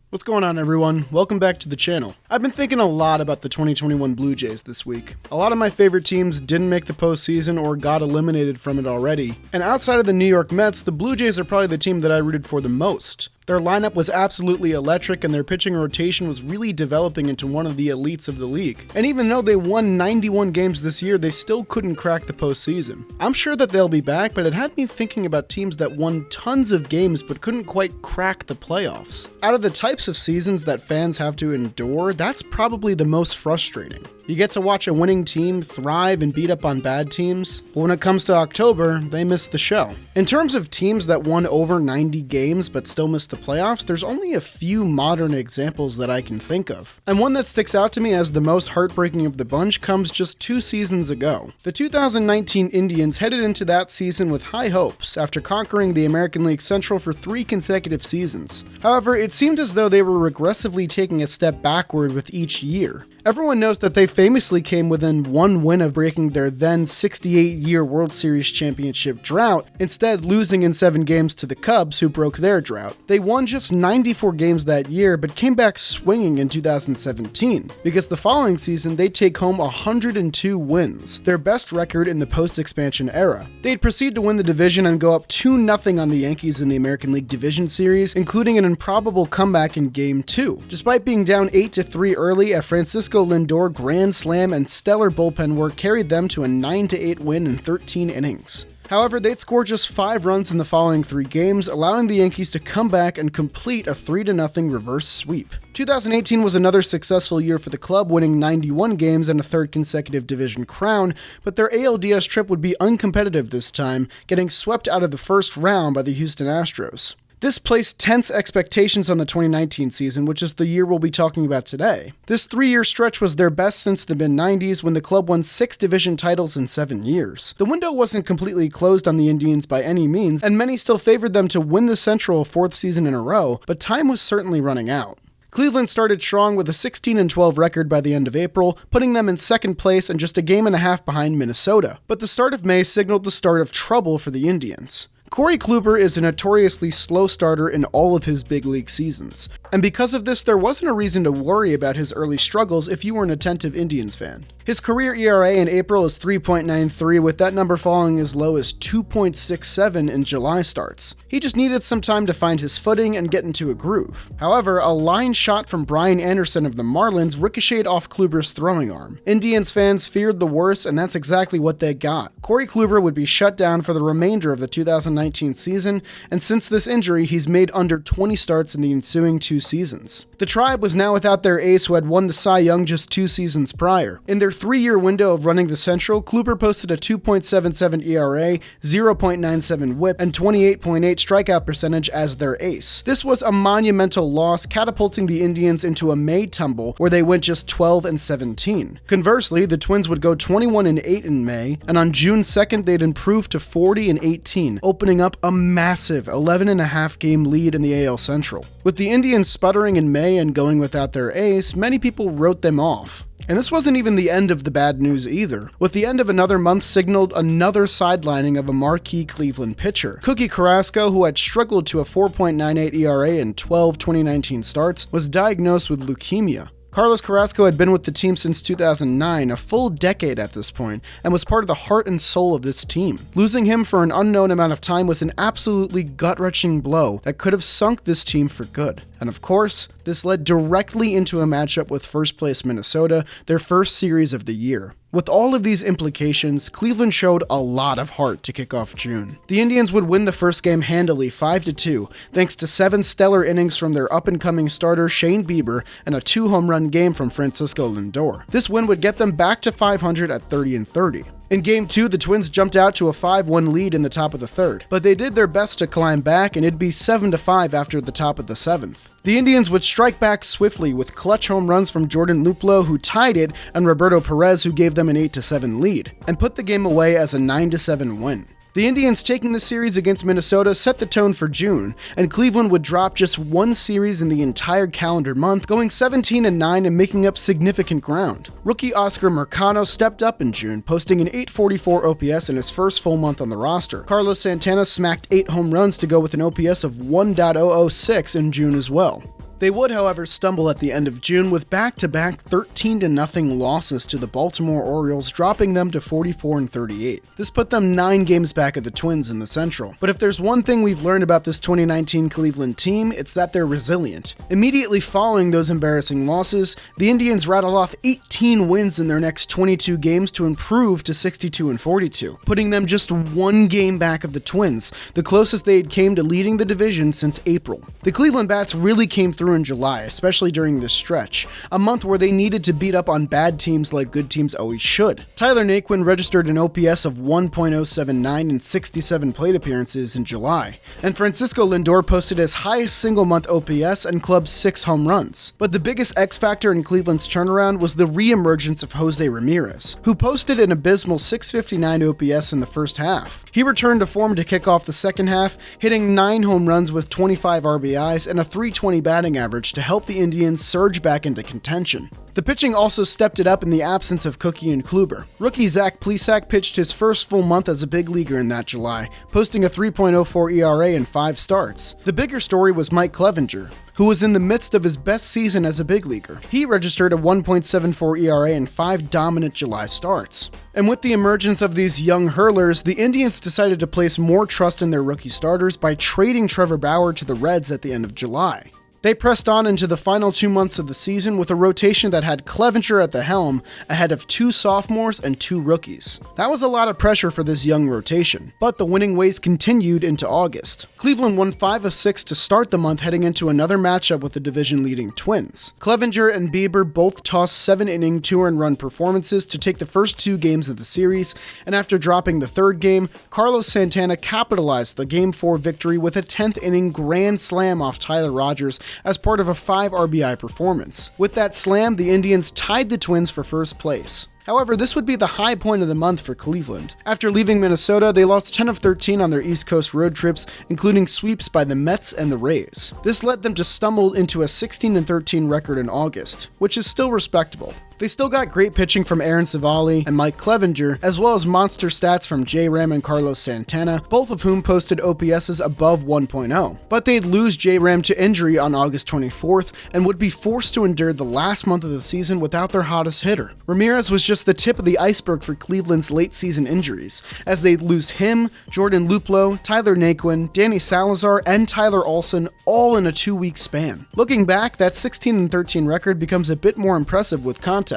What's going on, everyone? Welcome back to the channel. I've been thinking a lot about the 2021 Blue Jays this week. A lot of my favorite teams didn't make the postseason or got eliminated from it already. And outside of the New York Mets, the Blue Jays are probably the team that I rooted for the most. Their lineup was absolutely electric and their pitching rotation was really developing into one of the elites of the league. And even though they won 91 games this year, they still couldn't crack the postseason. I'm sure that they'll be back, but it had me thinking about teams that won tons of games but couldn't quite crack the playoffs. Out of the types of seasons that fans have to endure, that's probably the most frustrating. You get to watch a winning team thrive and beat up on bad teams, but when it comes to October, they miss the show. In terms of teams that won over 90 games but still missed the playoffs, there's only a few modern examples that I can think of. And one that sticks out to me as the most heartbreaking of the bunch comes just 2 seasons ago. The 2019 Indians headed into that season with high hopes after conquering the American League Central for 3 consecutive seasons. However, it seemed as though they were regressively taking a step backward with each year. Everyone knows that they famously came within 1 win of breaking their then 68-year World Series championship drought, instead losing in 7 games to the Cubs, who broke their drought. They won just 94 games that year, but came back swinging in 2017, because the following season they'd take home 102 wins, their best record in the post-expansion era. They'd proceed to win the division and go up 2-0 on the Yankees in the American League Division Series, including an improbable comeback in Game 2. Despite being down 8-3 early, a Francisco Lindor grand slam and stellar bullpen work carried them to a 9-8 win in 13 innings. However, they'd score just 5 runs in the following 3 games, allowing the Yankees to come back and complete a 3-0 reverse sweep. 2018 was another successful year for the club, winning 91 games and a 3rd consecutive division crown, but their ALDS trip would be uncompetitive this time, getting swept out of the first round by the Houston Astros. This placed tense expectations on the 2019 season, which is the year we'll be talking about today. This 3-year stretch was their best since the mid-90s, when the club won 6 division titles in 7 years. The window wasn't completely closed on the Indians by any means, and many still favored them to win the Central a 4th season in a row, but time was certainly running out. Cleveland started strong with a 16-12 record by the end of April, putting them in 2nd place and just a game and a half behind Minnesota. But the start of May signaled the start of trouble for the Indians. Kluber is a notoriously slow starter in all of his big league seasons, and because of this, there wasn't a reason to worry about his early struggles if you were an attentive Indians fan. His career ERA in April is 3.93, with that number falling as low as 2.67 in July starts. He just needed some time to find his footing and get into a groove. However, a line shot from Brian Anderson of the Marlins ricocheted off Kluber's throwing arm. Indians fans feared the worst, and that's exactly what they got. Kluber would be shut down for the remainder of the 2019 season, and since this injury, he's made under 20 starts in the ensuing 2 seasons. The Tribe was now without their ace, who had won the Cy Young just 2 seasons prior. In their 3-year window of running the Central, Kluber posted a 2.77 ERA, 0.97 WHIP, and 28.8 strikeout percentage as their ace. This was a monumental loss, catapulting the Indians into a May tumble where they went just 12-17. Conversely, the Twins would go 21-8 in May, and on June 2nd they'd improve to 40-18, opening up a massive 11.5 game lead in the AL Central. With the Indians sputtering in May and going without their ace, many people wrote them off. And this wasn't even the end of the bad news either. With the end of another month signaled another sidelining of a marquee Cleveland pitcher. Carrasco, who had struggled to a 4.98 ERA in 12 2019 starts, was diagnosed with leukemia. Carrasco had been with the team since 2009, a full decade at this point, and was part of the heart and soul of this team. Losing him for an unknown amount of time was an absolutely gut-wrenching blow that could have sunk this team for good. And of course, this led directly into a matchup with first-place Minnesota, their first series of the year. With all of these implications, Cleveland showed a lot of heart to kick off June. The Indians would win the first game handily 5-2, thanks to 7 stellar innings from their up-and-coming starter Shane Bieber and a 2-home-run game from Francisco Lindor. This win would get them back to 500 at 30-30. In Game 2, the Twins jumped out to a 5-1 lead in the top of the 3rd, but they did their best to climb back, and it'd be 7-5 after the top of the 7th. The Indians would strike back swiftly with clutch home runs from Jordan Luplow, who tied it, and Roberto Perez, who gave them an 8-7 lead, and put the game away as a 9-7 win. The Indians taking the series against Minnesota set the tone for June, and Cleveland would drop just 1 series in the entire calendar month, going 17-9 and making up significant ground. Rookie Oscar Mercado stepped up in June, posting an .844 OPS in his first full month on the roster. Carlos Santana smacked 8 home runs to go with an OPS of 1.006 in June as well. They would, however, stumble at the end of June with back-to-back 13-0 losses to the Baltimore Orioles, dropping them to 44-38. This put them 9 games back of the Twins in the Central. But if there's one thing we've learned about this 2019 Cleveland team, it's that they're resilient. Immediately following those embarrassing losses, the Indians rattled off 18 wins in their next 22 games to improve to 62-42, putting them just 1 game back of the Twins, the closest they had came to leading the division since April. The Cleveland Bats really came through in July, especially during this stretch, a month where they needed to beat up on bad teams like good teams always should. Tyler Naquin registered an OPS of 1.079 in 67 plate appearances in July, and Francisco Lindor posted his highest single-month OPS and clubbed 6 home runs. But the biggest X factor in Cleveland's turnaround was the re-emergence of Jose Ramirez, who posted an abysmal 659 OPS in the first half. He returned to form to kick off the second half, hitting 9 home runs with 25 RBIs and a .320 batting average to help the Indians surge back into contention. The pitching also stepped it up in the absence of Cookie and Kluber. Rookie Zach Plesac pitched his first full month as a big leaguer in that July, posting a 3.04 ERA in 5 starts. The bigger story was Mike Clevenger, who was in the midst of his best season as a big leaguer. He registered a 1.74 ERA in 5 dominant July starts. And with the emergence of these young hurlers, the Indians decided to place more trust in their rookie starters by trading Trevor Bauer to the Reds at the end of July. They pressed on into the final 2 months of the season with a rotation that had Clevenger at the helm ahead of 2 sophomores and 2 rookies. That was a lot of pressure for this young rotation, but the winning ways continued into August. Cleveland won 5 of 6 to start the month, heading into another matchup with the division-leading Twins. Clevenger and Bieber both tossed 7-inning 2-run performances to take the first 2 games of the series, and after dropping the 3rd game, Carlos Santana capitalized the Game 4 victory with a 10th-inning grand slam off Tyler Rogers as part of a 5 RBI performance. With that slam, the Indians tied the Twins for first place. However, this would be the high point of the month for Cleveland. After leaving Minnesota, they lost 10 of 13 on their East Coast road trips, including sweeps by the Mets and the Rays. This led them to stumble into a 16-13 record in August, which is still respectable. They still got great pitching from Aaron Civale and Mike Clevenger, as well as monster stats from J-Ram and Carlos Santana, both of whom posted OPSs above 1.0. But they'd lose J-Ram to injury on August 24th and would be forced to endure the last month of the season without their hottest hitter. Ramirez was just the tip of the iceberg for Cleveland's late-season injuries, as they'd lose him, Jordan Luplow, Tyler Naquin, Danny Salazar, and Tyler Olson all in a 2-week span. Looking back, that 16-13 record becomes a bit more impressive with context.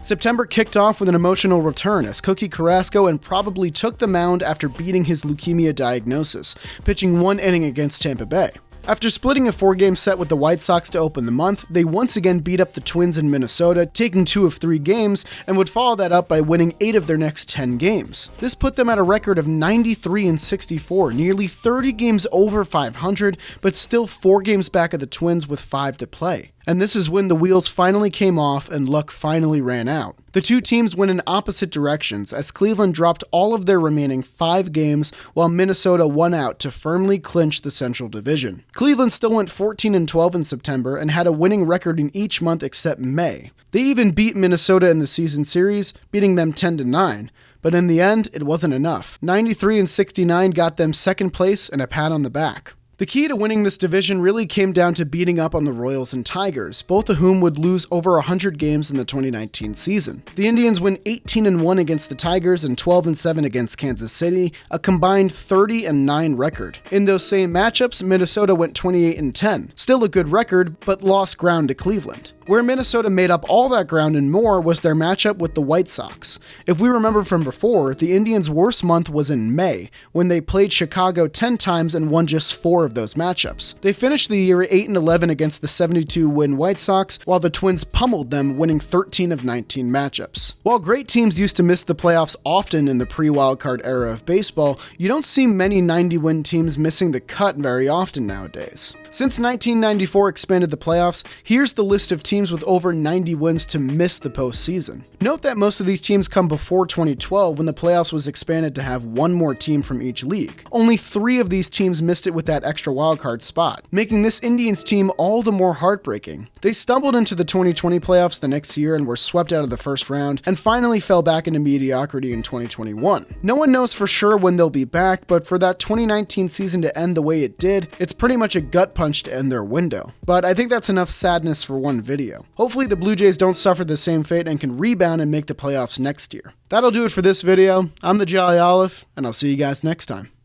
September kicked off with an emotional return as Cookie Carrasco and probably took the mound after beating his leukemia diagnosis, pitching 1 inning against Tampa Bay. After splitting a 4-game set with the White Sox to open the month, they once again beat up the Twins in Minnesota, taking 2 of 3 games, and would follow that up by winning 8 of their next 10 games. This put them at a record of 93-64, nearly 30 games over 500, but still 4 games back of the Twins with 5 to play. And this is when the wheels finally came off and luck finally ran out. The 2 teams went in opposite directions as Cleveland dropped all of their remaining 5 games while Minnesota won out to firmly clinch the Central Division. Cleveland still went 14-12 in September and had a winning record in each month except May. They even beat Minnesota in the season series, beating them 10-9. But in the end, it wasn't enough. 93-69 got them second place and a pat on the back. The key to winning this division really came down to beating up on the Royals and Tigers, both of whom would lose over 100 games in the 2019 season. The Indians win 18-1 against the Tigers and 12-7 against Kansas City, a combined 30-9 record. In those same matchups, Minnesota went 28-10, still a good record, but lost ground to Cleveland. Where Minnesota made up all that ground and more was their matchup with the White Sox. If we remember from before, the Indians' worst month was in May, when they played Chicago 10 times and won just 4 of those matchups. They finished the year 8-11 against the 72-win White Sox, while the Twins pummeled them, winning 13 of 19 matchups. While great teams used to miss the playoffs often in the pre-wildcard era of baseball, you don't see many 90-win teams missing the cut very often nowadays. Since 1994 expanded the playoffs, here's the list of teams with over 90 wins to miss the postseason. Note that most of these teams come before 2012, when the playoffs was expanded to have 1 more team from each league. Only 3 of these teams missed it with that extra wildcard spot, making this Indians team all the more heartbreaking. They stumbled into the 2020 playoffs the next year and were swept out of the first round, and finally fell back into mediocrity in 2021. No one knows for sure when they'll be back, but for that 2019 season to end the way it did, it's pretty much a gut punch punch to end their window. But I think that's enough sadness for one video. Hopefully the Blue Jays don't suffer the same fate and can rebound and make the playoffs next year. That'll do it for this video. I'm the Jolly Olive, and I'll see you guys next time.